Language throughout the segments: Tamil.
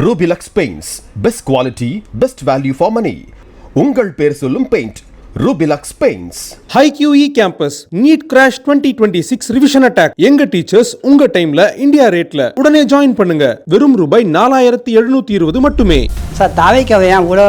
Rubilux Paints. Best quality, best value for money. உங்கள் பேர் சொல்லும் paint Rubilux Paints. HiQE Campus NEET Crash 2026 Revision Attack. எங்க டீச்சர்ஸ் உங்க டைம்ல இந்தியா ரேட்ல உடனே ஜாயின் பண்ணுங்க. வெறும் ரூபாய் 4720 மட்டுமே. சார் தாவேக்காவை ஏன் கூட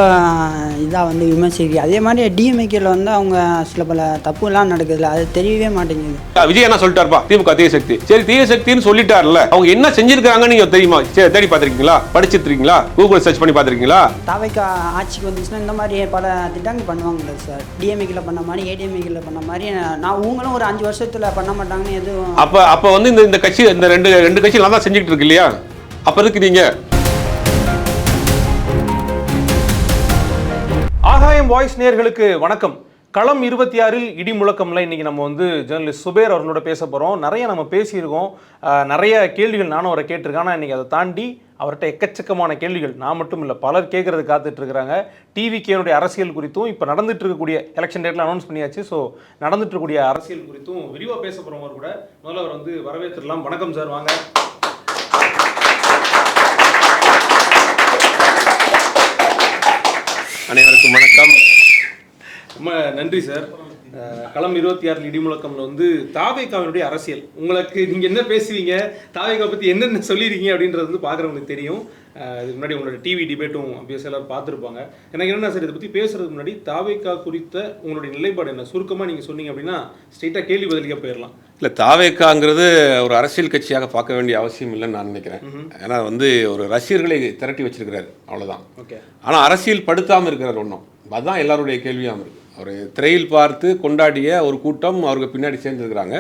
இதாக வந்து விமர்சிக்கு அதே மாதிரி டிஎம்ஐக்கில் வந்து அவங்க சில பல தப்புலாம் நடக்குதுல்ல அது தெரியவே மாட்டேங்குது. விஜய் என்ன சொல்லிட்டாருப்பா திமுக தீய சக்தி, சரி தீய சக்தின்னு சொல்லிட்டாருல, அவங்க என்ன செஞ்சிருக்காங்க நீங்க தெரியுமா? தேடி பார்த்திருக்கீங்களா? படிச்சிட்டு இருக்கீங்களா? கூகுள் சர்ச் பண்ணி பார்த்திருக்கீங்களா? தாவேக்கா ஆட்சிக்கு வந்துச்சுன்னா இந்த மாதிரி பல திட்டங்கள் பண்ணுவாங்கல்ல சார், டிஎம்ஐக்கில் பண்ண மாதிரி ஏடிஎம்ஐக்கில் பண்ண மாதிரி நான் உங்களும் ஒரு 5 வருஷத்துல பண்ண மாட்டாங்கன்னு எதுவும். அப்ப வந்து இந்த கட்சி இந்த ரெண்டு கட்சி நல்லா தான் செஞ்சுட்டு இருக்கு இல்லையா? அப்ப இருக்கு நீங்க ஆகாயம் வாய்ஸ் நேயர்களுக்கு வணக்கம். களம் 26 இடி முழக்கம்ல இன்னைக்கு நம்ம வந்து ஜேர்னலிஸ்ட் சுபேர் அவர்களோட பேச போகிறோம். நிறைய நம்ம பேசியிருக்கோம், நிறைய கேள்விகள் நானும் அவரை கேட்டிருக்கேன். ஆனால் இன்றைக்கி அதை தாண்டி அவர்கிட்ட எக்கச்சக்கமான கேள்விகள் நான் மட்டும் இல்லை பலர் கேட்கறது காத்துட்டு இருக்கிறாங்க. டிவிகேனுடைய அரசியல் குறித்தும் இப்போ நடந்துட்டு இருக்கக்கூடிய எலெக்ஷன் டேட்டில் அனௌன்ஸ் பண்ணியாச்சு. ஸோ நடந்துட்டு இருக்கக்கூடிய அரசியல் குறித்தும் விரிவாக பேச போகிறவங்க கூட முதல்ல அவர் வந்து வரவேற்றுலாம். வணக்கம் சார், வாங்க. அனைவருக்கும் வணக்கம், ரொம்ப நன்றி சார். களம் 26 இடிமுழக்கம்ல வந்து தாவேக்காவினுடைய அரசியல் உங்களுக்கு நீங்கள் என்ன பேசுவீங்க, தாவேக்கா பற்றி என்னென்ன சொல்லியிருக்கீங்க அப்படின்றது வந்து பார்க்குறவங்களுக்கு தெரியும். இதுக்கு முன்னாடி உங்களோட டிவி டிபேட்டும் அப்படியே எல்லாரும் பார்த்துருப்பாங்க. எனக்கு என்னென்ன சார் இதை பற்றி பேசுறதுக்கு முன்னாடி தாவேக்கா குறித்த உங்களுடைய நிலைப்பாடு என்ன சுருக்கமாக நீங்கள் சொன்னீங்க அப்படின்னா ஸ்ட்ரெயிட்டாக கேள்வி பதிலுக்கே போயிடலாம். இல்லை, தாவேக்காங்கிறது ஒரு அரசியல் கட்சியாக பார்க்க வேண்டிய அவசியம் இல்லைன்னு நான் நினைக்கிறேன். ஏன்னா வந்து ஒரு ரசிகர்களை திரட்டி வச்சிருக்கிறாரு, அவ்வளோதான். ஓகே, ஆனால் அரசியல் படுத்தாமல் இருக்கிறார் ஒன்றும், அதுதான் எல்லாருடைய கேள்வியாகவும் இருக்குது. அவர் திரையில் பார்த்து கொண்டாடிய ஒரு கூட்டம் அவருக்கு பின்னாடி சேர்ந்துருக்கிறாங்க.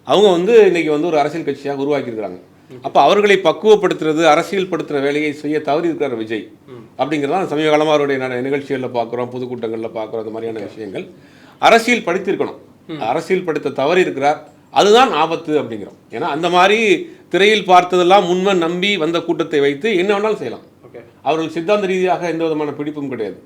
அவங்க வந்து இன்றைக்கி வந்து ஒரு அரசியல் கட்சியாக உருவாக்கியிருக்கிறாங்க. அப்போ அவர்களை பக்குவப்படுத்துறது, அரசியல் படுத்துகிற வேலையை செய்ய தவறி இருக்கிற விஜய் அப்படிங்கிறதான் சமீப காலமாக அவருடைய நிகழ்ச்சிகளில் பார்க்குறோம், பொதுக்கூட்டங்களில் பார்க்குறோம். அது மாதிரியான விஷயங்கள் அரசியல் படித்திருக்கணும், அரசியல் படுத்த தவறி இருக்கிறார், அதுதான் ஆபத்து அப்படிங்கிறோம். ஏன்னா அந்த மாதிரி திரையில் பார்த்ததெல்லாம் உண்மை நம்பி வந்த கூட்டத்தை வைத்து என்ன வேணாலும் செய்யலாம். அவர்கள் சித்தாந்த ரீதியாக எந்த விதமான பிடிப்பும் கிடையாது.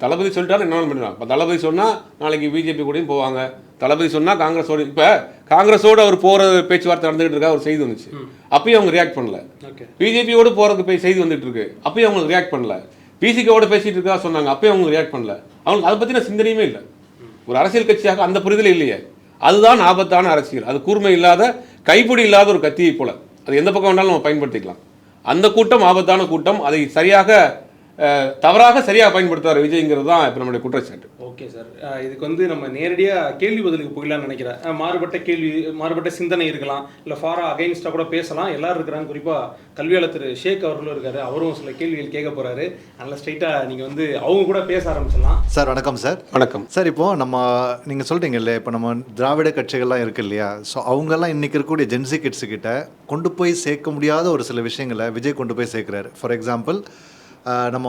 தளபதி சொல்லிட்டாரு என்ன பண்ணுவாங்க. இப்போ தளபதி சொன்னால் நாளைக்கு பிஜேபி கூடயும் போவாங்க, தளபதி சொன்னால் காங்கிரஸோடு. இப்போ காங்கிரஸோடு அவர் போகிற பேச்சுவார்த்தை நடந்துகிட்டு இருக்கா, ஒரு செய்தி வந்துச்சு, அப்பயும் அவங்க ரியாக்ட் பண்ணல. பிஜேபியோடு போகிறதுக்கு செய்தி வந்துட்டு இருக்கு, அப்பயும் அவங்களுக்கு ரியாக்ட் பண்ணல. பிசிகேவோட பேசிட்டு இருக்கா சொன்னாங்க, அப்பயும் அவங்க ரியாக்ட் பண்ணல. அவங்களுக்கு அதை பற்றின சிந்தனையுமே இல்லை. ஒரு அரசியல் கட்சியாக அந்த புரிதல் இல்லையே, அதுதான் ஆபத்தான அரசியல். அது கூர்மை இல்லாத, கைப்பிடி இல்லாத ஒரு கத்தியை போல, அது எந்த பக்கம் வேணாலும் நம்ம பயன்படுத்திக்கலாம். அந்த கூட்டம் ஆபத்தான கூட்டம், அதை தவறாக சரியாக பயன்படுத்துவார் விஜய்ங்கிறது தான் இப்போ நம்மளுடைய குற்றச்சாட்டு. ஓகே சார், இதுக்கு வந்து நம்ம நேரடியாக கேள்வி பதிலுக்கு போயிடலாம்னு நினைக்கிறேன். மாறுபட்ட சிந்தனை இருக்கலாம், இல்லை ஃபாரா அகைன்ஸ்டாக கூட பேசலாம், எல்லாரும் இருக்கிறாங்க. குறிப்பாக கல்வியாளர் திரு ஷேக் அவர்களும் இருக்காரு, அவரும் சில கேள்விகள் கேட்க போகிறாரு. அதனால் ஸ்ட்ரைட்டாக நீங்கள் வந்து அவங்க கூட பேச ஆரம்பிச்சிடலாம். சார் வணக்கம் சார். வணக்கம் சார். இப்போது நீங்கள் சொல்கிறீங்க இல்லையா, இப்போ நம்ம திராவிட கட்சிகள்லாம் இருக்குது இல்லையா, ஸோ அவங்கெல்லாம் இன்றைக்கி இருக்கக்கூடிய ஜென்சி கிட்ஸுக்கிட்ட கொண்டு போய் சேர்க்க முடியாத ஒரு சில விஷயங்களை விஜய் கொண்டு போய் சேர்க்குறாரு. ஃபார் எக்ஸாம்பிள், நம்ம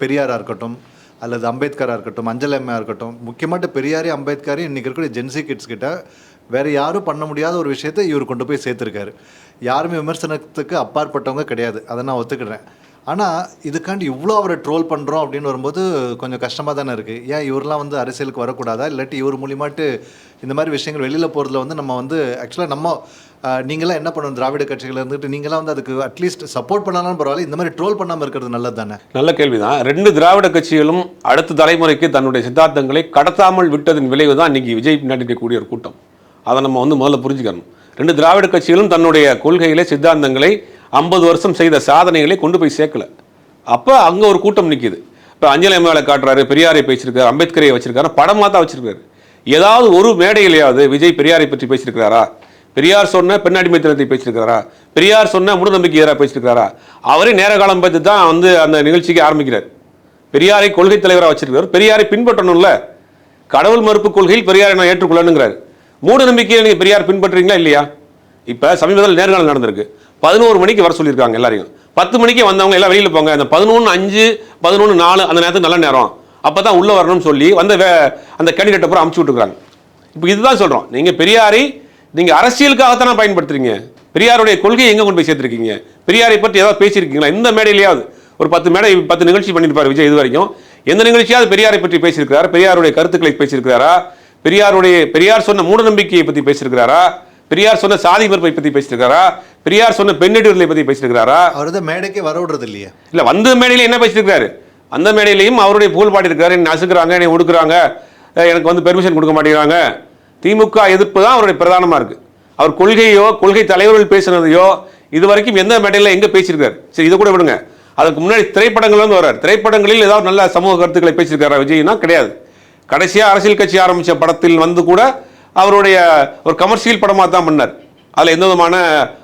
பெரியாராக இருக்கட்டும், அல்லது அம்பேத்கராக இருக்கட்டும், அஞ்சலம்மையாக இருக்கட்டும், முக்கியமாட்டு பெரியாரே அம்பேத்கரையும் இன்றைக்கி இருக்கக்கூடிய ஜென்சி கிட்ஸ் கிட்ட வேறு யாரும் பண்ண முடியாத ஒரு விஷயத்தை இவர் கொண்டு போய் சேர்த்துருக்காரு. யாருமே விமர்சனத்துக்கு அப்பாற்பட்டவங்க கிடையாது, அதை நான் ஒத்துக்கிறேன். ஆனால் இதுக்காண்டி இவ்வளோ அவரை ட்ரோல் பண்ணுறோம் அப்படின்னு வரும்போது கொஞ்சம் கஷ்டமாக தானே இருக்குது. ஏன் இவரெலாம் வந்து அரசியலுக்கு வரக்கூடாதா, இல்லாட்டி இவர் மூலியமாட்டு இந்த மாதிரி விஷயங்கள் வெளியில் போகிறதுல வந்து நம்ம வந்து ஆக்சுவலாக நீங்களாம் என்ன பண்ணணும், திராவிட கட்சிகள் இருந்துட்டு நீங்களாம் வந்து அதுக்கு அட்லீஸ்ட் சப்போர்ட் பண்ணாலும் பரவாயில்ல, இந்த மாதிரி ட்ரோல் பண்ணாமல் இருக்கிறது நல்லது தானே? நல்ல கேள்வி தான். 2 திராவிட கட்சிகளும் அடுத்த தலைமுறைக்கு தன்னுடைய சித்தாந்தங்களை கடத்தாமல் விட்டதின் விளைவு தான் இன்றைக்கி விஜய் பின்னாடி இருக்கக்கூடிய ஒரு கூட்டம். அதை நம்ம வந்து முதல்ல புரிஞ்சுக்கணும். 2 திராவிட கட்சிகளும் தன்னுடைய கொள்கைகளை, சித்தாந்தங்களை, 50 வருஷம் செய்த சாதனைகளை கொண்டு போய் சேர்க்கல. அப்போ அங்கே ஒரு கூட்டம் நிற்கிது. இப்போ அஞ்சலம்மையாளை காட்டுறாரு, பெரியாரை பேசியிருக்காரு, அம்பேத்கரை வச்சிருக்காரு, படமாக தான் வச்சிருக்காரு. ஏதாவது ஒரு மேடையிலையாவது விஜய் பெரியாரை பற்றி பேசியிருக்கிறாரா? பெரியார் சொன்ன பெண்ணடிமைத்தனத்தை பேசியிருக்கிறாரா? பெரியார் சொன்ன மூடநம்பிக்கை எதிராக பேசியிருக்கிறாரா? அவரே நேர காலம் பார்த்து தான் வந்து அந்த நிகழ்ச்சிக்கு ஆரம்பிக்கிறார். பெரியாரை கொள்கை தலைவராக வச்சிருக்கிறார். பெரியாரை பின்பற்றணும்ல, கடவுள் மறுப்பு கொள்கையில் பெரியாரை நான் ஏற்றுக்கொள்ளணுங்கிறார். மூட நம்பிக்கையை நீங்கள் பெரியார் பின்பற்றுறீங்களா இல்லையா? இப்போ சமீபத்தில் நேர்காணல் நடந்திருக்கு. 11 மணிக்கு வர சொல்லியிருக்காங்க எல்லாரையும். 10 மணிக்கு வந்தவங்க எல்லாம் வெளியில் போங்க, அந்த 11:05 11:04 அந்த நேரத்துக்கு நல்ல நேரம், அப்போ தான் உள்ளே வரணும்னு சொல்லி அந்த கேண்டிடேட்டை பூரா அமுச்சு விட்டுருக்காங்க. இப்போ இதுதான் சொல்கிறோம், நீங்கள் பெரியாரை நீங்கள் அரசியலுக்காகத்தானே பயன்படுத்துறீங்க. பெரியாருடைய கொள்கையை எங்கே கொண்டு போய் சேர்த்துருக்கீங்க? பெரியாரை பற்றி ஏதாவது பேசியிருக்கீங்களா? இந்த மேடையிலேயாவது ஒரு 10 நிகழ்ச்சி பண்ணியிருப்பார் விஜய். இது வரைக்கும் எந்த நிகழ்ச்சியாவது பெரியாரை பற்றி பேசியிருக்கிறாரா? பெரியாருடைய கருத்துக்களை பேசியிருக்கிறாரா? பெரியார் சொன்ன மூடநம்பிக்கையை பற்றி பேசியிருக்கிறாரா? பெரியார் சொன்ன சாதி மறுப்பை பற்றி பேசியிருக்காரா? பெரியார் சொன்ன பெண்ணெடுகளை பற்றி பேசியிருக்காரா? அவர் தான் மேடைக்கே வர விடுறது இல்லையா? இல்லை, வந்த மேடையில் என்ன பேசியிருக்காரு? அந்த மேடையிலையும் அவருடைய புகழ் பாடியிருக்காரு. என்னை நசுக்கிறாங்க, என்னை ஒடுக்குறாங்க, எனக்கு வந்து பெர்மிஷன் கொடுக்க மாட்டேங்கிறாங்க. திமுக எதிர்ப்பு தான் அவருடைய பிரதானமாக இருக்குது. அவர் கொள்கையோ கொள்கை தலைவர்கள் பேசுனதையோ இது வரைக்கும் எந்த மேடையில் எங்கே பேசியிருக்காரு? சரி, இதை கூட விடுங்க. அதுக்கு முன்னாடி திரைப்படங்கள் வந்து வர்றாரு. திரைப்படங்களில் ஏதாவது நல்ல சமூக கருத்துக்களை பேசியிருக்காரா விஜய்னா? கிடையாது. கடைசியாக அரசியல் கட்சி ஆரம்பித்த படத்தில் வந்து கூட அவருடைய ஒரு கமர்ஷியல் படமாக தான் பண்ணார். அதில் எந்த விதமான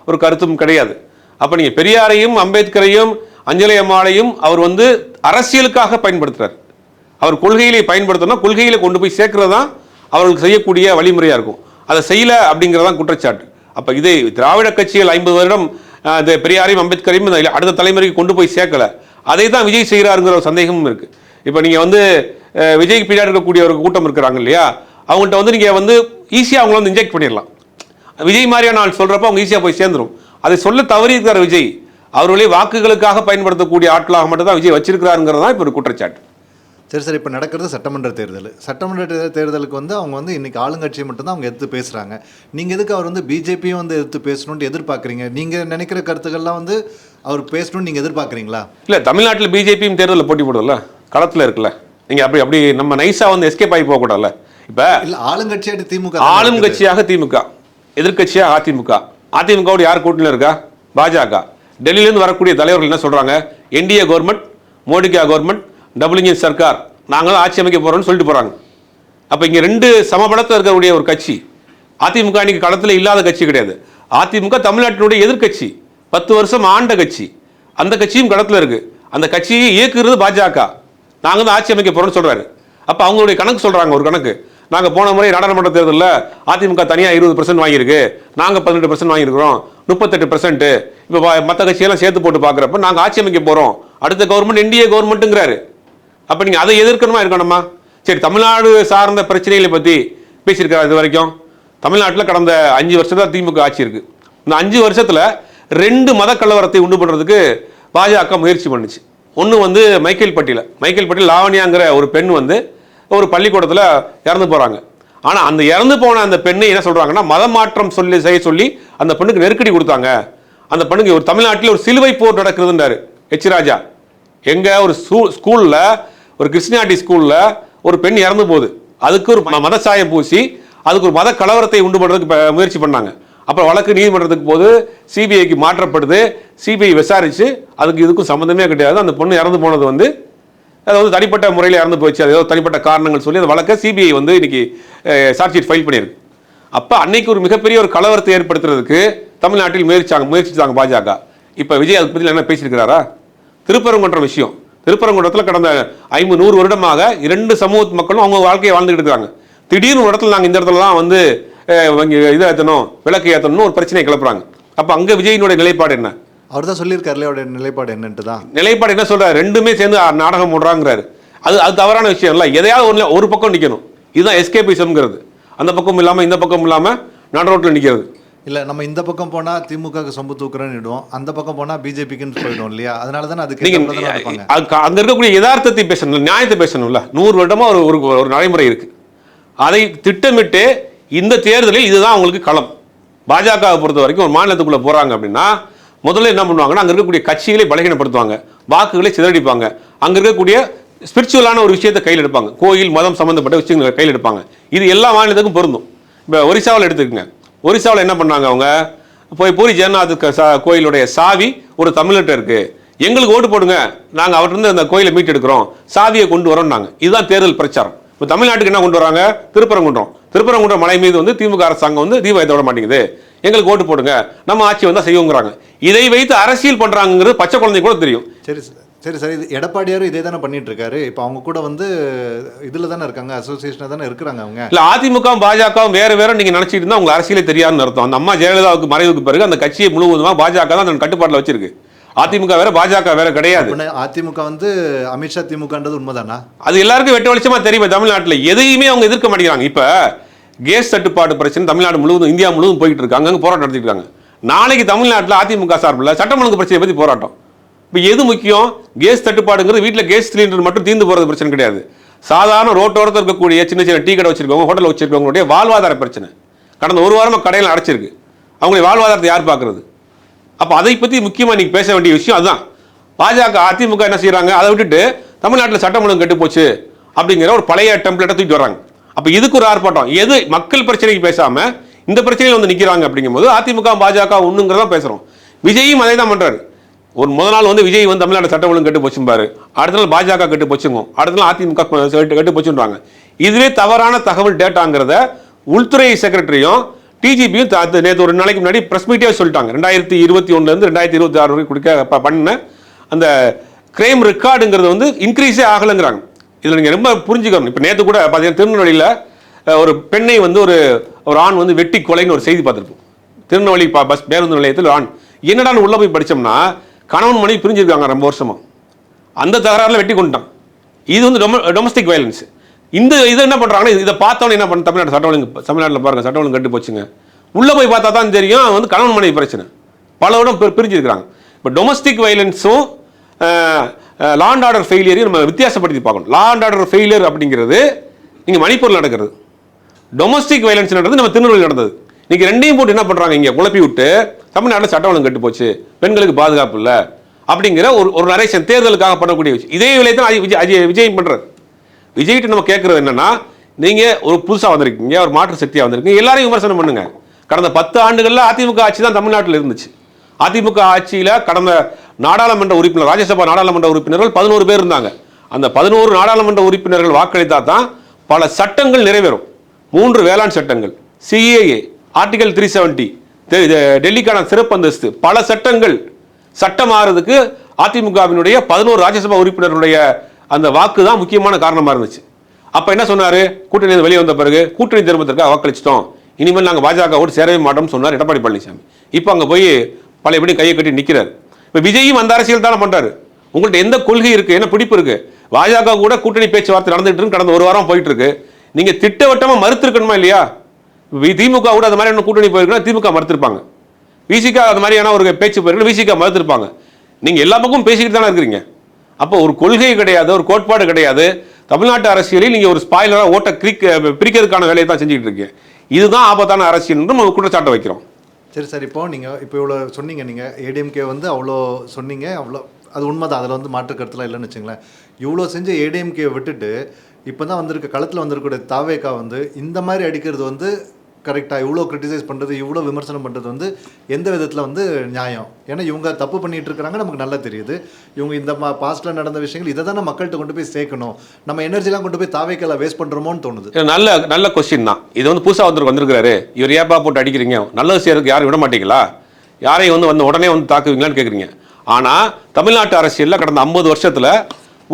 ஒரு கருத்தும் கிடையாது. அப்போ நீங்கள் பெரியாரையும் அம்பேத்கரையும் அஞ்சலி அம்மாளையும் அவர் வந்து அரசியலுக்காக பயன்படுத்துகிறார். அவர் கொள்கையிலே பயன்படுத்தணும், கொள்கையில கொண்டு போய் சேர்க்கிறது தான் அவர்களுக்கு செய்யக்கூடிய வழிமுறையாக இருக்கும். அதை செய்யலை அப்படிங்கிறதான் குற்றச்சாட்டு. அப்போ இதே திராவிட கட்சிகள் 50 வருடம் பெரியாரையும் அம்பேத்கரையும் அடுத்த தலைமுறைக்கு கொண்டு போய் சேர்க்கலை. அதை தான் விஜய் செய்கிறாருங்கிற ஒரு சந்தேகமும் இருக்குது. இப்போ நீங்கள் வந்து விஜய்க்கு பின்னாடி இருக்கக்கூடிய ஒரு கூட்டம் இருக்கிறாங்க இல்லையா, அவங்கள்ட்ட வந்து நீங்கள் வந்து ஈஸியாக அவங்கள வந்து இன்ஜெக்ட் பண்ணிடலாம். விஜய் மாதிரியான ஆள் சொல்கிறப்ப அவங்க ஈஸியாக போய் சேர்ந்துடும். அதை சொல்ல தவறியிருக்கார் விஜய். அவர்களே வாக்குகளுக்காக பயன்படுத்தக்கூடிய ஆட்களாக மட்டும் தான் விஜய் வச்சிருக்கிறாருங்கிறது தான் இப்போ ஒரு குற்றச்சாட்டு. சரி சார், இப்போ நடக்கிறது சட்டமன்ற தேர்தல். சட்டமன்ற தேர்தலுக்கு வந்து அவங்க வந்து இன்றைக்கி ஆளுங்கட்சியை மட்டும்தான் அவங்க எடுத்து பேசுகிறாங்க. நீங்கள் எதுக்கு அவர் வந்து பிஜேபியும் வந்து எடுத்து பேசணுன்ட்டு எதிர்பார்க்குறீங்க? நீங்கள் நினைக்கிற கருத்துக்கள்லாம் வந்து அவர் பேசணும்னு நீங்கள் எதிர்பார்க்குறீங்களா? இல்லை, தமிழ்நாட்டில் பிஜேபியும் தேர்தலில் போட்டி போடுறதில்ல, களத்தில் இருக்குல்ல. நீங்கள் அப்படி நம்ம நைஸாக வந்து எஸ்கேப் ஆகி போகக்கூடாதுல்ல. இப்போ இல்லை, ஆளுங்கட்சியாக திமுக, ஆளுங்கட்சியாக திமுக, எதிர்கட்சியாக அதிமுக. அதிமுகவோட யார் கூட்டணியில் இருக்கா? பாஜக. டெல்லியிலேருந்து வரக்கூடிய தலைவர்கள் என்ன சொல்கிறாங்க? என்டிஏ கவர்மெண்ட், மோடிகா கவர்மெண்ட், டபுள் இன்ஜின் சர்க்கார், நாங்களும் ஆட்சி அமைக்க போகிறோம்னு சொல்லிட்டு போகிறாங்க. அப்போ இங்கே ரெண்டு சமபலத்தில் இருக்கக்கூடிய ஒரு கட்சி. அதிமுக இன்னைக்கு களத்தில் இல்லாத கட்சி கிடையாது. அதிமுக தமிழ்நாட்டினுடைய எதிர்கட்சி, 10 வருஷம் ஆண்ட கட்சி. அந்த கட்சியும் களத்தில் இருக்குது. அந்த கட்சியை இயக்குறது பாஜக. நாங்கள் தான் ஆட்சி அமைக்க போகிறோம்னு சொல்கிறாரு. அப்போ அவங்களுடைய கணக்கு சொல்கிறாங்க. ஒரு கணக்கு, நாங்கள் போன முறை நாடாளுமன்ற தேர்தலில் அதிமுக தனியாக 20% வாங்கியிருக்கு, நாங்கள் 18% வாங்கியிருக்கிறோம், 38%. இப்போ மற்ற கட்சியெல்லாம் சேர்த்து போட்டு பார்க்குறப்ப நாங்கள் ஆட்சி அமைக்க போகிறோம், அடுத்த கவர்மெண்ட் என்டிஏ கவர்மெண்ட்டுங்கிறாரு. அப்போ நீங்கள் அதை எதிர்க்கணுமா இருக்கணுமா? சரி, தமிழ்நாடு சார்ந்த பிரச்சனைகளை பற்றி பேசியிருக்காரு. இது வரைக்கும் தமிழ்நாட்டில் கடந்த 5 வருஷம் திமுக ஆட்சி இருக்குது. இந்த 5 வருஷத்தில் 2 மத கலவரத்தை உண்டு பண்ணுறதுக்கு பாஜக முயற்சி பண்ணுச்சு. ஒன்று வந்து மைக்கேல் பட்டியில் லாவணியாங்கிற ஒரு பெண் வந்து ஒரு பள்ளிக்கூடத்தில் இறந்து போகிறாங்க. ஆனால் அந்த இறந்து போன அந்த பெண்ணை என்ன சொல்கிறாங்கன்னா, மதம் மாற்றம் செய்ய சொல்லி அந்த பெண்ணுக்கு நெருக்கடி கொடுத்தாங்க. அந்த பெண்ணுக்கு ஒரு தமிழ்நாட்டில் ஒரு சிலுவை போர் நடக்குதுன்றாரு எச் ராஜா. எங்கே ஒரு ஸ்கூலில், ஒரு கிறிஸ்டியானிட்டி ஸ்கூலில் ஒரு பெண் இறந்து போகுது. அதுக்கு ஒரு மத சாயம் பூசி அதுக்கு ஒரு மத கலவரத்தை உண்டு பண்ணுறதுக்கு முயற்சி பண்ணாங்க. அப்புறம் வழக்கு நீதிமன்றத்துக்கு போது சிபிஐக்கு மாற்றப்படுது. சிபிஐ விசாரித்து அதுக்கு இதுக்கும் சம்மந்தமே கிடையாது. அந்த பொண்ணு இறந்து போனது வந்து அது வந்து தனிப்பட்ட முறையில் இறந்து போயிடுச்சு, அது ஏதோ தனிப்பட்ட காரணங்கள் சொல்லி அந்த வழக்கை சிபிஐ வந்து இன்னைக்கு சார்ஜ் ஷீட் ஃபைல் பண்ணியிருக்கு. அப்போ அன்னைக்கு ஒரு மிகப்பெரிய ஒரு கலவரத்தை ஏற்படுத்துறதுக்கு தமிழ்நாட்டில் முயற்சிச்சாங்க பாஜக. இப்போ விஜய் அதை பற்றி என்ன பேசியிருக்கிறாரா? திருப்பரங்குன்றம் விஷயம். திருப்பரங்குன்றத்தில் கடந்த 500 வருடமாக 2 சமூக மக்களும் அவங்க வாழ்க்கையை வாழ்ந்துட்டு இருக்காங்க. திடீர்னு ஒரு இடத்துல நாங்கள் இந்த இடத்துல தான் வந்து இதை ஏற்றணும், விளக்கு ஏற்றணும்னு ஒரு பிரச்சனையை கிளப்புறாங்க. அப்போ அங்கே விஜயினுடைய நிலைப்பாடு என்ன? அவர் தான் சொல்லியிருக்காருல அவருடைய நிலைப்பாடு என்னன்ட்டு தான். நிலைப்பாடு என்ன சொல்றாரு? ரெண்டுமே சேர்ந்து நாடகம் போடுறாங்கிறாரு. அது தவறான விஷயம் இல்லை. எதையாவது ஒரு பக்கம் நிற்கணும். இதுதான் எஸ்கேபிசம்ங்கிறது. அந்த பக்கம் இல்லாமல் இந்த பக்கம் இல்லாமல் நடு ரோட்டில் நிற்கிறது இல்லை. நம்ம இந்த பக்கம் போனால் திமுகவுக்கு சொம்பு தூக்குறோன்னு இடுவோம், அந்த பக்கம் போனால் பிஜேபிக்குன்னு போயிடும் இல்லையா? அதனால தான் அதுக்கு அங்கே இருக்கக்கூடிய யதார்த்தத்தை பேசணும், நியாயத்தை பேசணும்ல. 100 வருடமா ஒரு நடைமுறை இருக்கு. அதை திட்டமிட்டு இந்த தேர்தலில் இதுதான் அவங்களுக்கு களம். பாஜகவை பொறுத்த வரைக்கும் ஒரு மாநிலத்துக்குள்ள போறாங்க அப்படின்னா முதல்ல என்ன பண்ணுவாங்கன்னா, அங்கே இருக்கக்கூடிய கட்சிகளை பலகீனப்படுத்துவாங்க, வாக்குகளை சிதறடிப்பாங்க, அங்கே இருக்கக்கூடிய ஸ்பிரிச்சுவலான ஒரு விஷயத்தை கையில் எடுப்பாங்க, கோயில் மதம் சம்மந்தப்பட்ட விஷயங்களை கையில் எடுப்பாங்க. இது எல்லா மாநிலத்துக்கும் பொருந்தும். இப்போ ஒரிசாவில் எடுத்துக்கோங்க. ஒரிசாவில் என்ன பண்ணாங்க, அவங்க போய் பூரி ஜெகநாத் கோயிலுடைய சாவி ஒரு தமிழ்கிட்ட இருக்கு, எங்களுக்கு ஓட்டு போடுங்க, நாங்கள் அவர்கிட்ட அந்த கோயிலை மீட்டெடுக்கிறோம், சாவியை கொண்டு வரோம்னாங்க. இதுதான் தேர்தல் பிரச்சாரம். இப்போ தமிழ்நாட்டுக்கு என்ன கொண்டு வராங்க? திருப்பரங்குன்றம் மலை மீது வந்து திமுக அரசாங்கம் வந்து தீபம் ஏற்ற விட மாட்டேங்குது, எங்களுக்கு ஓட்டு போடுங்க, நம்ம ஆட்சி வந்தால் செய்வோங்கிறாங்க. இதை வைத்து அரசியல் பண்றாங்கிறது பச்சை குழந்தை கூட தெரியும். சரி சரி, இது எடப்பாடியாரும் இதே தானே பண்ணிட்டு இருக்காரு. இப்போ அவங்க கூட வந்து இதில் தானே இருக்காங்க, அசோசியேஷனாக தானே இருக்கிறாங்க அவங்க. இல்லை, அதிமுகவும் பாஜகவும் வேற நீங்கள் நினச்சிட்டு இருந்தால் உங்களுக்கு அரசியலே தெரியாதுன்னு அர்த்தம். அந்த அம்மா ஜெயலலிதாவுக்கு மறைவுக்கு பிறகு அந்த கட்சியை முழுவதுமாக பாஜக தான் தன் கட்டுப்பாட்டில் வச்சிருக்கு. அதிமுக வேற, பாஜக வேற கிடையாது. அதிமுக வந்து அமித்ஷா திமுகன்றது உண்மைதானா? அது எல்லாருக்கும் வெட்ட வெளிச்சமா தெரியும். தமிழ்நாட்டில் எதையுமே அவங்க எதிர்க்க மாட்டேங்கிறாங்க. இப்போ கேஸ் தட்டுப்பாடு பிரச்சனை தமிழ்நாடு முழுவதும், இந்தியா முழுவதும் போயிட்டு இருக்காங்க, அங்கே போராட்டம் நடத்திட்டு இருக்காங்க. நாளைக்கு தமிழ்நாட்டில் அதிமுக சார்பில் சட்டம் ஒழுங்கு பிரச்சனையை பற்றி போராட்டம். இப்போ எது முக்கியம்? கேஸ் தட்டுப்பாடுங்கிறது வீட்டில் கேஸ் சிலிண்டர் மட்டும் தீர்ந்து போகிறது பிரச்சனை கிடையாது. சாதாரண ரோட்டோரத்தில் இருக்கக்கூடிய சின்ன சின்ன டீ கடை வச்சிருக்கவங்க, ஹோட்டல் வச்சிருக்கவங்களுடைய வாழ்வாதார பிரச்சனை. கடந்த ஒரு வாரமாக கடையில் அடைச்சிருக்கு. அவங்களுடைய வாழ்வாதாரத்தை யார் பார்க்குறது? அப்போ அதை பற்றி முக்கியமாக நீங்கள் பேச வேண்டிய விஷயம் அதுதான். பாஜக அதிமுக என்ன செய்கிறாங்க, அதை விட்டுட்டு தமிழ்நாட்டில் சட்டம் ஒழுங்கு கெட்டு போச்சு அப்படிங்கிற ஒரு பழைய டெம்ப்ளேட்டை தூக்கிட்டு வராங்க. அப்போ இதுக்கு ஒரு ஆர்ப்பாட்டம். எது மக்கள் பிரச்சனைக்கு பேசாமல் இந்த பிரச்சனையில் வந்து நிற்கிறாங்க அப்படிங்கும்போது அதிமுக பாஜக ஒன்றுங்கிறதான் பேசுகிறோம். விஜயும் அதே தான் பண்ணுறாரு. ஒரு முதல் நாள் வந்து விஜய் வந்து தமிழ்நாடு சட்டம் ஒழுங்கு கெட்டு போச்சும்பாரு, அடுத்த நாள் பாஜக கெட்டு போச்சுங்க, அடுத்த நாள் அதிமுக கெட்டு போச்சுன்றாங்க. இதுவே தவறான தகவல் டேட்டாங்கிறத உள்துறை செக்ரட்டரியும் டிஜிபியும் நேற்று ஒரு நாளைக்கு முன்னாடி பிரஸ் மீட்டே சொல்லிட்டாங்க. 2021 2026 வரை கொடுக்க பண்ண அந்த கிரைம் ரெக்கார்டுங்கிறது வந்து இன்க்ரீஸே ஆகலைங்கிறாங்க. இதில் நீங்கள் ரொம்ப புரிஞ்சுக்கணும். இப்போ நேற்று கூட பார்த்தீங்கன்னா திருநெல்வேலியில் ஒரு பெண்ணை வந்து ஒரு ஆண் வந்து வெட்டி கொலைன்னு ஒரு செய்தி பார்த்துருப்போம். திருநெல்வேலி பஸ் பேருந்து நிலையத்தில் ஆண் என்னடான்னு உள்ளே போய் படித்தோம்னா கணவன் மனைவி பிரிஞ்சிருக்காங்க ரொம்ப வருஷமாக. அந்த தகராறில் வெட்டி கொண்டுட்டான். இது வந்து டொமஸ்டிக் வயலன்ஸ். இந்த இதை என்ன பண்ணுறாங்கன்னா, இதை பார்த்தோன்னே என்ன பண்ண தமிழ்நாடு சட்டம் ஒழுங்கு, தமிழ்நாட்டில் பாருங்கள் சட்டம் ஒழுங்கு கட்டு போச்சுங்க. உள்ளே போய் பார்த்தா தான் தெரியும் வந்து கணவன் மனைவி பிரச்சனை பல இடம் பிரிஞ்சிருக்கிறாங்க. இப்போ டொமஸ்டிக் வயலன்ஸும் லா அண்ட் ஆர்டர் ஃபெயிலியரையும் நம்ம வித்தியாசப்படுத்தி பார்க்கணும். லா அண்ட் ஆர்டர் ஃபெயிலியர் அப்படிங்கிறது நீங்கள் மணிப்பூரில் நடக்கிறது, டொமஸ்டிக் வயலன்ஸ் நடந்தது நம்ம திருநெல்வேலியில் நடந்தது. இன்னைக்கு ரெண்டையும் போட்டு என்ன பண்ணுறாங்க, இங்கே குழப்பி விட்டு தமிழ்நாட்டில் சட்டம் ஒழுங்கு கட்டு போச்சு, பெண்களுக்கு பாதுகாப்பு இல்லை அப்படிங்கிற ஒரு நரேஷன் தேர்தலுக்காக பண்ணக்கூடிய விஷயம். இதே வேலையை தான் விஜய் பண்ணுறாரு. விஜய்கிட்ட நம்ம கேட்குறது என்னன்னா, நீங்கள் ஒரு புதுசாக வந்திருக்கீங்க, ஒரு மாற்று சக்தியாக வந்திருக்கீங்க, எல்லாரையும் விமர்சனம் பண்ணுங்க. கடந்த 10 ஆண்டுகளில் அதிமுக ஆட்சி தான் தமிழ்நாட்டில் இருந்துச்சு. அதிமுக ஆட்சியில் கடந்த நாடாளுமன்ற உறுப்பினர், ராஜ்யசபா நாடாளுமன்ற உறுப்பினர்கள் 11 பேர் இருந்தாங்க. அந்த 11 நாடாளுமன்ற உறுப்பினர்கள் வாக்களித்தா தான் பல சட்டங்கள் நிறைவேறும். 3 வேளாண் சட்டங்கள், சிஏஏ, ஆர்டிகல் 370, டெல்லிக்கான சிறப்பு அந்தஸ்து, பல சட்டங்கள் சட்டமாறதுக்கு அதிமுகவினுடைய 11 ராஜ்யசபா உறுப்பினர்களுடைய அந்த வாக்கு தான் முக்கியமான காரணமாக இருந்துச்சு. அப்போ என்ன சொன்னார், கூட்டணி வெளியே வந்த பிறகு கூட்டணி திரும்பத்திற்காக வாக்களிச்சிட்டோம், இனிமேல் நாங்கள் பாஜகவோடு சேரவே மாட்டோம்னு சொன்னார் எடப்பாடி பழனிசாமி. இப்போ அங்கே போய் பழையபடி கையை கட்டி நிற்கிறார். இப்போ விஜயும் அந்த அரசியல் தானே பண்ணுறாரு. உங்கள்கிட்ட எந்த கொள்கை இருக்குது, என்ன பிடிப்பு இருக்குது? பாஜக கூட கூட்டணி பேச்சுவார்த்தை நடந்துட்டு இருக்கு, கடந்த ஒரு வாரம் போயிட்டு இருக்கு. நீங்கள் திட்டவட்டமாக மறுத்திருக்கணுமா இல்லையா? திமுக கூட அது மாதிரி கூட்டணி போயிருக்குன்னா திமுக மறுத்திருப்பாங்க, விசிக அது மாதிரியான ஒரு பேச்சு போயிருக்குன்னா விசிக மறுத்திருப்பாங்க. நீங்கள் எல்லா பக்கமும் பேசிக்கிட்டு தானே இருக்கிறீங்க. அப்போ ஒரு கொள்கை கிடையாது, ஒரு கோட்பாடு கிடையாது. தமிழ்நாட்டு அரசியலில் நீங்கள் ஒரு ஸ்பாயிலராக ஓட்ட பிரிக்கிறதுக்கான வேலையை தான் செஞ்சுக்கிட்டு இருக்கீங்க. இதுதான் ஆபத்தான அரசியல் என்று நம்ம குற்றச்சாட்டை வைக்கிறோம். சரி சார், இப்போ நீங்கள் இப்போ இவ்வளோ சொன்னீங்க, நீங்கள் ஏடிஎம்கே வந்து அவ்வளோ சொன்னீங்க, அவ்வளோ அது உண்மைதான், அதில் வந்து மாற்று கருத்துலாம் இல்லைன்னு வச்சுங்களேன். இவ்வளோ செஞ்ச ஏடிஎம்கே விட்டுட்டு இப்போ தான் வந்திருக்க களத்தில் வந்திருக்கூடிய தாவேக்கா வந்து இந்த மாதிரி அடிக்கிறது வந்து கரெக்டாக, இவ்வளோ கிரிட்டிசைஸ் பண்ணுறது, இவ்வளோ விமர்சனம் பண்ணுறது வந்து எந்த விதத்தில் வந்து நியாயம்? ஏன்னா இவங்க தப்பு பண்ணிட்டு இருக்கிறாங்க, நமக்கு நல்லா தெரியுது. இவங்க இந்த பாஸ்ட்டில் நடந்த விஷயங்கள் இதை தானே மக்கள்கிட்ட கொண்டு போய் சேர்க்கணும். நம்ம எனர்ஜிலாம் கொண்டு போய் தாவேக்கெல்லாம் வேஸ்ட் பண்ணுறோமோன்னு தோணுது. நல்ல கொஸ்டின் தான் இது. வந்து புதுசாக வந்திருக்கிறாரு, இவர் ஏப்பா போட்டு அடிக்கிறீங்க, நல்லது செய்யறதுக்கு யாரும் விட மாட்டீங்களா, யாரையும் வந்து உடனே வந்து தாக்குவீங்களான்னு கேட்குறீங்க. ஆனால் தமிழ்நாட்டு அரசியலில் கடந்த 50 வருஷத்தில்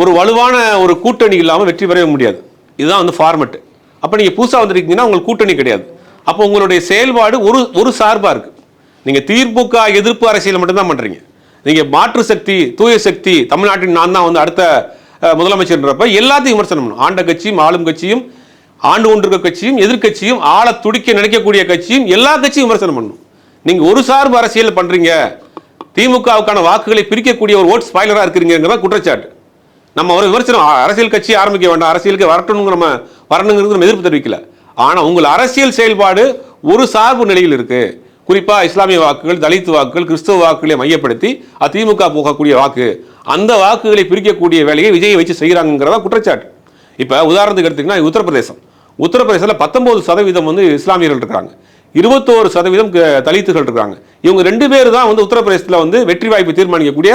ஒரு வலுவான ஒரு கூட்டணி இல்லாமல் வெற்றி பெறவே முடியாது. இதுதான் வந்து ஃபார்மெட்டு. அப்போ நீங்கள் புதுசாக வந்திருக்கீங்கன்னா உங்களுக்கு கூட்டணி கிடையாது. அப்போ உங்களுடைய செயல்பாடு ஒரு சார்பாக இருக்குது. நீங்கள் திமுக எதிர்ப்பு அரசியல் மட்டும்தான் பண்ணுறீங்க. நீங்கள் மாற்று சக்தி, தூய சக்தி, தமிழ்நாட்டின் நான் தான் வந்து அடுத்த முதலமைச்சர்ன்றப்ப எல்லாத்தையும் விமர்சனம் பண்ணணும். ஆண்ட கட்சியும் ஆளும் கட்சியும், ஆண்டு கொண்டிருக்க கட்சியும் எதிர்கட்சியும், ஆள துடிக்க நினைக்கக்கூடிய கட்சியும், எல்லா கட்சியும் விமர்சனம் பண்ணணும். நீங்கள் ஒரு சார்பு அரசியல் பண்ணுறீங்க, திமுகவுக்கான வாக்குகளை பிரிக்கக்கூடிய ஒரு ஓட் ஸ்பாயிலராக இருக்கிறீங்கிறத குற்றச்சாட்டு. நம்ம ஒரு விமர்சனம், அரசியல் கட்சி ஆரம்பிக்க வேண்டாம், அரசியலுக்கு வரணுங்க, நம்ம வரணுங்கிறது நம்ம எதிர்ப்பு தெரிவிக்கல. ஆனால் உங்கள் அரசியல் செயல்பாடு ஒரு சார்பு நிலையில் இருக்கு. குறிப்பாக இஸ்லாமிய வாக்குகள், தலித் வாக்குகள், கிறிஸ்தவ வாக்குகளை மையப்படுத்தி அதிமுக போகக்கூடிய வாக்கு, அந்த வாக்குகளை பிரிக்கக்கூடிய வேலையை விஜயை வச்சு செய்கிறாங்கிறதா குற்றச்சாட்டு. இப்போ உதாரணத்துக்கு எடுத்தீங்கன்னா உத்தரப்பிரதேசத்தில் 19% வந்து இஸ்லாமியர்கள் இருக்கிறாங்க, 21% தலித்துகள் இருக்கிறாங்க. இவங்க 2 பேர் தான் வந்து உத்தரப்பிரதேசத்தில் வந்து வெற்றி வாய்ப்பு தீர்மானிக்கக்கூடிய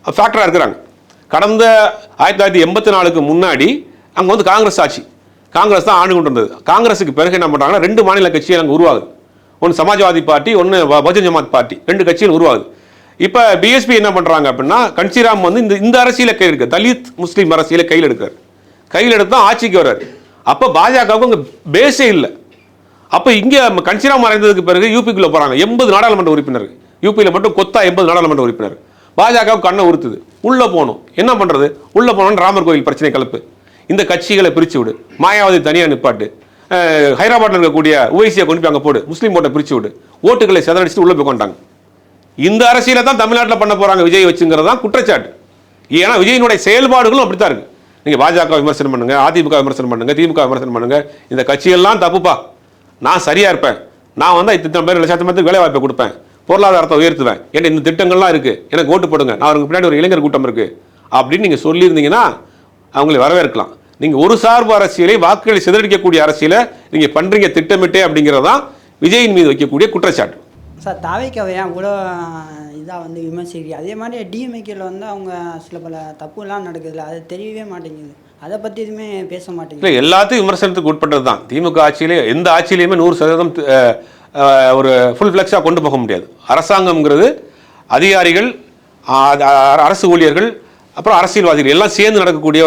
ஃபேக்டராக இருக்கிறாங்க. கடந்த 1984க்கு முன்னாடி அங்கே வந்து காங்கிரஸ் ஆட்சி, காங்கிரஸ் தான் ஆண்டு கொண்டு வந்தது. காங்கிரஸுக்கு பிறகு என்ன பண்ணுறாங்கன்னா 2 மாநில கட்சிகள் அங்கே உருவாகுது. ஒன்று சமாஜ்வாதி பார்ட்டி, ஒன்று பகுஜன் ஜமாத் பார்ட்டி, 2 கட்சிகள் உருவாகுது. இப்போ பிஎஸ்பி என்ன பண்ணுறாங்க அப்படின்னா, கன்சிராம் வந்து இந்த அரசியலை கையில் எடுக்க, தலித் முஸ்லீம் அரசியலை கையில் எடுக்கிறார். கையில் எடுத்து தான் ஆட்சிக்கு வர்றாரு. அப்போ பாஜகவுக்கு அங்கே பேஸே இல்லை. அப்போ இங்கே கன்சிராம் மறைந்ததுக்கு பிறகு யூபிக்குள்ளே போகிறாங்க 80 நாடாளுமன்ற உறுப்பினர்கள். யூபியில் மட்டும் கொத்தா 80 நாடாளுமன்ற உறுப்பினர். பாஜகவுக்கு கண்ணை உறுத்துது, உள்ளே போகணும். என்ன பண்ணுறது? உள்ளே போனோன்னு ராமர் கோயில் பிரச்சனை கலப்பு, இந்த கட்சிகளை பிரித்து விடு, மாயாவதி தனியாக நிப்பாட்டு, ஹைதராபாத்தில் இருக்கக்கூடிய உவைசியை கொண்டு போய் அங்கே போடு, முஸ்லீம் ஓட்டை பிரித்து விடு, ஓட்டுகளை செதறடிச்சுட்டு உள்ளே போய் கொண்டாங்க. இந்த அரசியலை தான் தமிழ்நாட்டில் பண்ண போகிறாங்க விஜய் வச்சுங்கிறது தான் குற்றச்சாட்டு. ஏன்னா விஜயினுடைய செயல்பாடுகளும் அப்படி தான் இருக்குது. நீங்கள் பாஜக விமர்சனம் பண்ணுங்க, அதிமுக விமர்சனம் பண்ணுங்க, திமுக விமர்சனம் பண்ணுங்க, இந்த கட்சியெல்லாம் தப்புப்பா, நான் சரியாக இருப்பேன், நான் வந்து இத்தனை பேர் லட்சத்துக்கு வேலை வாய்ப்பை கொடுப்பேன், பொருளாதாரத்தை உயர்த்துவேன், ஏன்னா இந்த திட்டங்கள்லாம் இருக்குது, எனக்கு ஓட்டு போடுங்க, நான் அவருக்கு பின்னாடி ஒரு இளைஞர் கூட்டம் இருக்குது அப்படின்னு நீங்கள் சொல்லியிருந்தீங்கன்னா அவங்களை வரவேற்கலாம். நீங்கள் ஒரு சார்பு அரசியலை, வாக்குகளை சிதறடிக்கக்கூடிய அரசியலை நீங்கள் பண்ணுறீங்க திட்டமிட்டே அப்படிங்கிறது தான் விஜயின் மீது வைக்கக்கூடிய குற்றச்சாட்டு. சார் தாவேக்காவை ஏன் இவ்வளோ இதாக வந்து விமர்சிக்கிறீங்க? அதே மாதிரி டிஎம்ஏக்கில் வந்து அவங்க சில பல தப்புலாம் நடக்குதுல்ல, அது தெரியவே மாட்டேங்குது. அதை பற்றி எதுவுமே பேச மாட்டேங்குது. இல்லை, எல்லாத்தையும் விமர்சனத்துக்கு உட்பட்டது தான். திமுக ஆட்சியிலே எந்த ஆட்சியிலையுமே 100% ஒரு ஃபுல் ஃப்ளெக்ஸாக கொண்டு போக முடியாது. அரசாங்கம்ங்கிறது அதிகாரிகள், அரசு ஊழியர்கள், அப்புறம் அரசியல்வாதிகள் எல்லாம் சேர்ந்து நடக்கக்கூடிய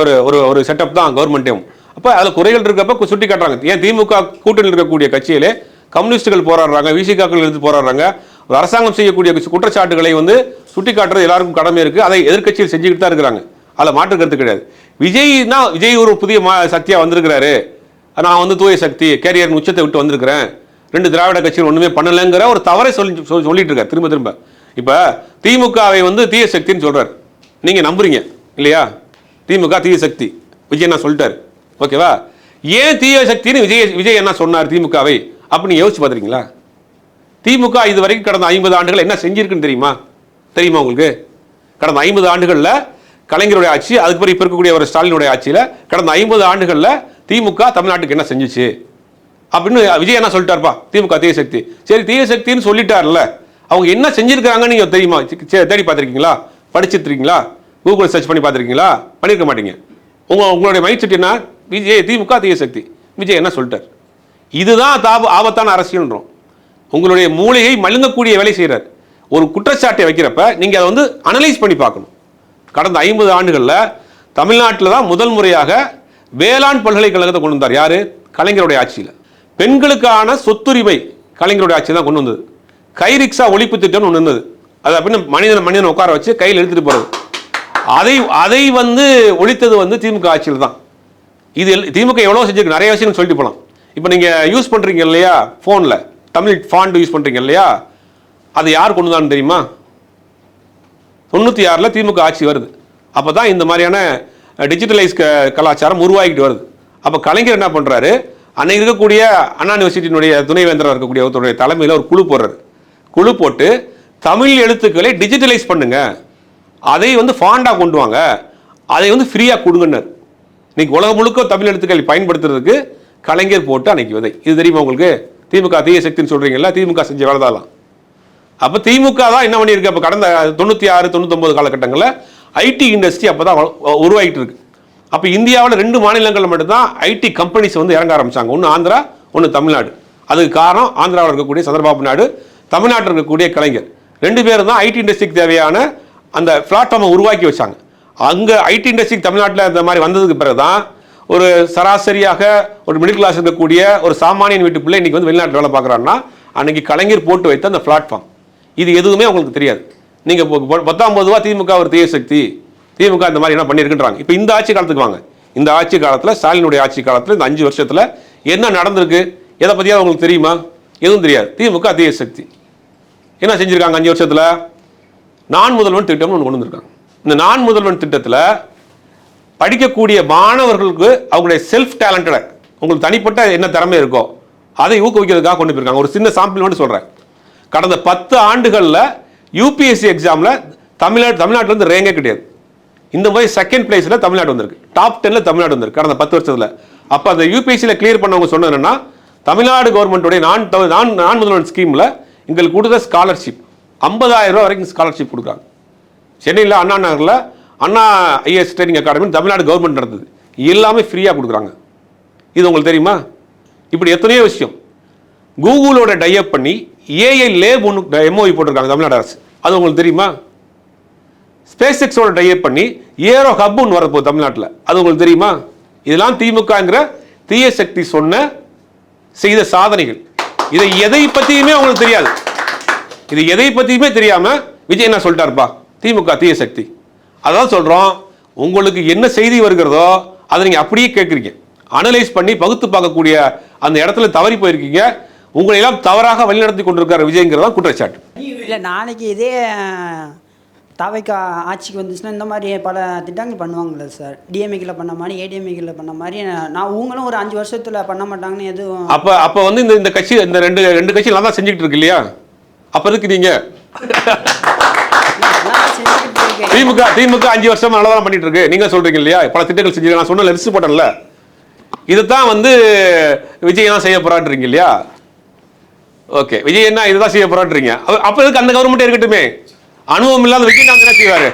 ஒரு செட்டப் தான் கவர்மெண்ட்டையும். அப்போ அதில் குறைகள் இருக்கப்போ சுட்டி காட்டுறாங்க. ஏன் திமுக கூட்டணியில் இருக்கக்கூடிய கட்சியிலே கம்யூனிஸ்டுகள் போராடுறாங்க, விசிகாக்கள் எடுத்து போராடுறாங்க. ஒரு அரசாங்கம் செய்யக்கூடிய குற்றச்சாட்டுகளை வந்து சுட்டி காட்டுறது எல்லாருக்கும் கடமை இருக்குது. அதை எதிர்க்கட்சியில் செஞ்சுக்கிட்டு தான் இருக்கிறாங்க, அதில் மாற்று கருத்து கிடையாது. விஜய் ஒரு புதிய சக்தியாக வந்திருக்கிறாரு, நான் வந்து தூய சக்தி கேரியர் உச்சத்தை விட்டு வந்திருக்கிறேன், 2 திராவிட கட்சிகள் ஒன்றுமே பண்ணலைங்கிற ஒரு தவறை சொல்லிட்டு இருக்காரு திரும்ப திரும்ப. இப்போ திமுகவை வந்து தீய சக்தின்னு சொல்கிறார், நீங்கள் நம்புறீங்க இல்லையா? திமுக தீய சக்தி, விஜய் என்ன சொல்லிட்டாரு, ஓகேவா? ஏன் தீய சக்தின்னு விஜய் என்ன சொன்னார் திமுகவை அப்படின்னு யோசிச்சு பார்த்துறீங்களா? திமுக இது வரைக்கும் கடந்த 50 ஆண்டுகள் என்ன செஞ்சிருக்குன்னு தெரியுமா உங்களுக்கு? கடந்த 50 ஆண்டுகளில் கலைஞருடைய ஆட்சி, அதுக்கு பிறகு இப்போ இருக்கக்கூடிய ஒரு ஸ்டாலினுடைய ஆட்சியில் கடந்த 50 ஆண்டுகளில் திமுக தமிழ்நாட்டுக்கு என்ன செஞ்சிச்சு அப்படின்னு விஜய் என்ன சொல்லிட்டாருப்பா? திமுக தீய சக்தி. சரி, தீய சக்தின்னு சொல்லிட்டார்ல, அவங்க என்ன செஞ்சிருக்காங்கன்னு நீங்கள் தெரியுமா? தேடி பார்த்துருக்கீங்களா? படிச்சிருக்கீங்களா? கூகுள் சர்ச் பண்ணி பார்த்துருக்கீங்களா? பண்ணியிருக்க மாட்டீங்க. உங்களுடைய மைண்ட் செட் என்ன? திமுக தீய சக்தி, விஜய் என்ன சொல்லிட்டார்? இதுதான் ஆபத்தான அரசியல்ன்றோம். உங்களுடைய மூளையை மழுங்கக்கூடிய வேலை செய்கிறார். ஒரு குற்றச்சாட்டை வைக்கிறப்ப நீங்கள் அதை வந்து அனலைஸ் பண்ணி பார்க்கணும். கடந்த 50 ஆண்டுகளில் தமிழ்நாட்டில் தான் முதல் முறையாக வேளாண் பல்கலைக்கழகத்தை கொண்டு வந்தார். யார்? கலைஞருடைய ஆட்சியில். பெண்களுக்கான சொத்துரிமை கலைஞருடைய ஆட்சி தான் கொண்டு வந்தது. கை ரிக்ஷா ஒழிப்பு திட்டம்னு ஒன்று இருந்தது. அது அப்படின்னு மனிதனை உட்கார வச்சு கையில் எடுத்துகிட்டு போகிறது. அதை வந்து ஒழித்தது வந்து திமுக ஆட்சியில் தான். இது திமுக எவ்வளோ செஞ்சிருக்கு, நிறைய விஷயங்கள் சொல்லிட்டு போகலாம். இப்போ நீங்கள் யூஸ் பண்ணுறீங்க இல்லையா ஃபோனில், தமிழ் ஃபாண்ட் யூஸ் பண்ணுறீங்க இல்லையா, அது யார் கொண்டு வந்தான்னு தெரியுமா? 96 திமுக ஆட்சி வருது. அப்போ தான் இந்த மாதிரியான டிஜிட்டலைஸ் கலாச்சாரம் உருவாகிட்டு வருது. அப்போ கலைஞர் என்ன பண்ணுறாரு, அன்னைக்கு இருக்கக்கூடிய அண்ணா யூனிவர்சிட்டியினுடைய துணைவேந்தராக இருக்கக்கூடிய ஒருத்தருடைய தலைமையில் ஒரு குழு போடுறாரு. குழு போட்டு தமிழ் எழுத்துக்களை டிஜிட்டலைஸ் பண்ணுங்க, அதை வந்து ஃபாண்டாக கொண்டு வாங்க, அதை வந்து ஃப்ரீயாக கொடுங்கன்னார். இன்னைக்கு உலகம் முழுக்க தமிழ் எழுத்துக்களை பயன்படுத்துறதுக்கு கலைஞர் போட்டு அன்னைக்கு விதை. இது தெரியுமா உங்களுக்கு? திமுக தீய சக்தின்னு சொல்கிறீங்களா? திமுக செஞ்ச வேலை தான். அப்போ திமுக தான் என்ன பண்ணியிருக்கு? அப்போ கடந்த 96, 99 காலகட்டங்களில் ஐடி இண்டஸ்ட்ரி அப்போ தான் உருவாகிட்டு இருக்கு. அப்போ இந்தியாவில் 2 மாநிலங்கள் மட்டும்தான் ஐடி கம்பெனிஸ் வந்து இறங்க ஆரம்பித்தாங்க. ஒன்று ஆந்திரா, ஒன்று தமிழ்நாடு. அதுக்கு காரணம் ஆந்திராவில் இருக்கக்கூடிய சந்திரபாபு நாயுடு, தமிழ்நாட்டில் இருக்கக்கூடிய கலைஞர் 2 பேரும் தான் ஐடி இண்டஸ்ட்ரிக்கு தேவையான அந்த பிளாட்ஃபார்மை உருவாக்கி வச்சாங்க. அங்கே ஐடி இண்டஸ்ட்ரிக்கு தமிழ்நாட்டில் இந்த மாதிரி வந்ததுக்கு பிறகு தான் ஒரு சராசரியாக ஒரு மிடில் கிளாஸ் இருக்கக்கூடிய ஒரு சாமானியன் வீட்டு பிள்ளை இன்றைக்கி வந்து வெளிநாட்டில் வேலை பார்க்குறாங்கன்னா அன்றைக்கி கலைஞர் போட்டு வைத்த அந்த பிளாட்ஃபார்ம். இது எதுவுமே உங்களுக்கு தெரியாது. நீங்கள் 19 திமுக ஒரு தீய சக்தி, திமுக இந்த மாதிரி என்ன பண்ணியிருக்குன்றாங்க. இப்போ இந்த ஆட்சி காலத்துக்கு வாங்க. இந்த ஆட்சி காலத்தில், ஸ்டாலினுடைய ஆட்சி காலத்தில், இந்த 5 வருஷத்தில் என்ன நடந்திருக்கு, எதை பற்றியாவது உங்களுக்கு தெரியுமா? எதுவும் தெரியாது. திமுக தீய சக்தி. என்ன செஞ்சுருக்காங்க 5 வருஷத்தில்? நான் முதல்வன் திட்டம்னு ஒன்று கொண்டு வந்திருக்காங்க. இந்த நான் முதல்வன் திட்டத்தில் படிக்கக்கூடிய மாணவர்களுக்கு அவங்களுடைய செல்ஃப் டேலண்டட, உங்களுக்கு தனிப்பட்ட என்ன திறமை இருக்கோ அதை ஊக்குவிக்கிறதுக்காக கொண்டு போயிருக்காங்க. ஒரு சின்ன சாம்பிள் மட்டும் சொல்கிறேன். கடந்த 10 ஆண்டுகளில் யூபிஎஸ்சி எக்ஸாமில் தமிழ்நாட்டிலேருந்து ரேங்கே கிடையாது. இந்த மாதிரி செகண்ட் பிளேஸில் தமிழ்நாடு வந்திருக்கு. டாப் 10ல் தமிழ்நாடு வந்திருக்கு கடந்த 10 வருஷத்தில். அப்போ அந்த யூபிஎஸ்சியில் கிளியர் பண்ணவங்க சொன்னது என்னன்னா, தமிழ்நாடு கவர்மெண்ட்டுடைய நான் முதல்வன் ஸ்கீமில் எங்களுக்கு கொடுத்த ஸ்காலர்ஷிப் 50,000 ரூபா வரைக்கும் ஸ்காலர்ஷிப் கொடுக்குறாங்க. சென்னையில் அண்ணா நகரில் Anna IAS training academy Tamil Nadu government நடந்தது. எல்லாமே ஃப்ரீயாக கொடுக்குறாங்க. இது உங்களுக்கு தெரியுமா? இப்படி எத்தனையோ விஷயம். கூகுளோட டைப் பண்ணி ஏஐ லேப் ஒன்று எம்ஓஇ போட்டிருக்காங்க தமிழ்நாடு அரசு. அது உங்களுக்கு தெரியுமா? ஸ்பேஸ் எக்ஸோட டைப் பண்ணி ஏரோ ஹப் ஒன்று வரப்போகுது தமிழ்நாட்டில். அது உங்களுக்கு தெரியுமா? இதெல்லாம் திமுகங்கிற தீய சக்தி செய்த சாதனைகள். இதை எதை பற்றியுமே உங்களுக்கு தெரியாது. இது எதை பற்றியுமே தெரியாமல் விஜய் என்ன சொல்லிட்டாருப்பா, திமுக தீய சக்தி. அதான் சொல்கிறோம், உங்களுக்கு என்ன செய்தி வருகிறதோ அதை நீங்கள் அப்படியே கேட்குறீங்க. அனலைஸ் பண்ணி பகுத்து பார்க்கக்கூடிய அந்த இடத்துல தவறி போயிருக்கீங்க. உங்களை எல்லாம் தவறாக வழிநடத்தி கொண்டிருக்கிற விஜய்ங்கிறதா குற்றச்சாட்டு. இல்லை, நாளைக்கு இதே தாவைக்கா ஆட்சிக்கு வந்துச்சுன்னா இந்த மாதிரி பல திட்டங்கள் பண்ணுவாங்கள்ல சார். டிஎம்ஏக்கில் பண்ண மாதிரி ஏடிஎம்ஏக்கில் பண்ண மாதிரி நான் இவங்களும் ஒரு 5 வருஷத்தில் பண்ண மாட்டாங்கன்னு எதுவும். அப்போ வந்து இந்த கட்சி இந்த ரெண்டு கட்சி நல்லா செஞ்சுக்கிட்டு இருக்கு இல்லையா? அப்போ எதுக்கு நீங்கள் திமுக 5 வருஷமா நல்லா தான் பண்ணிட்டு இருக்கு நீங்க சொல்றீங்க இல்லையா? பல திட்டங்கள் செஞ்சு நான் சொன்ன லிஸ்ட் போட்டேன்ல, இதுதான் வந்து விஜய் தான் செய்ய போராடுறீங்க இல்லையா? ஓகே, விஜய் என்ன இதுதான் செய்ய போராடுறீங்க. அப்ப எதுக்கு அந்த கவர்மெண்ட் இருக்கட்டுமே, அனுபவம் இல்லாத விஜய் என்ன செய்வாரு?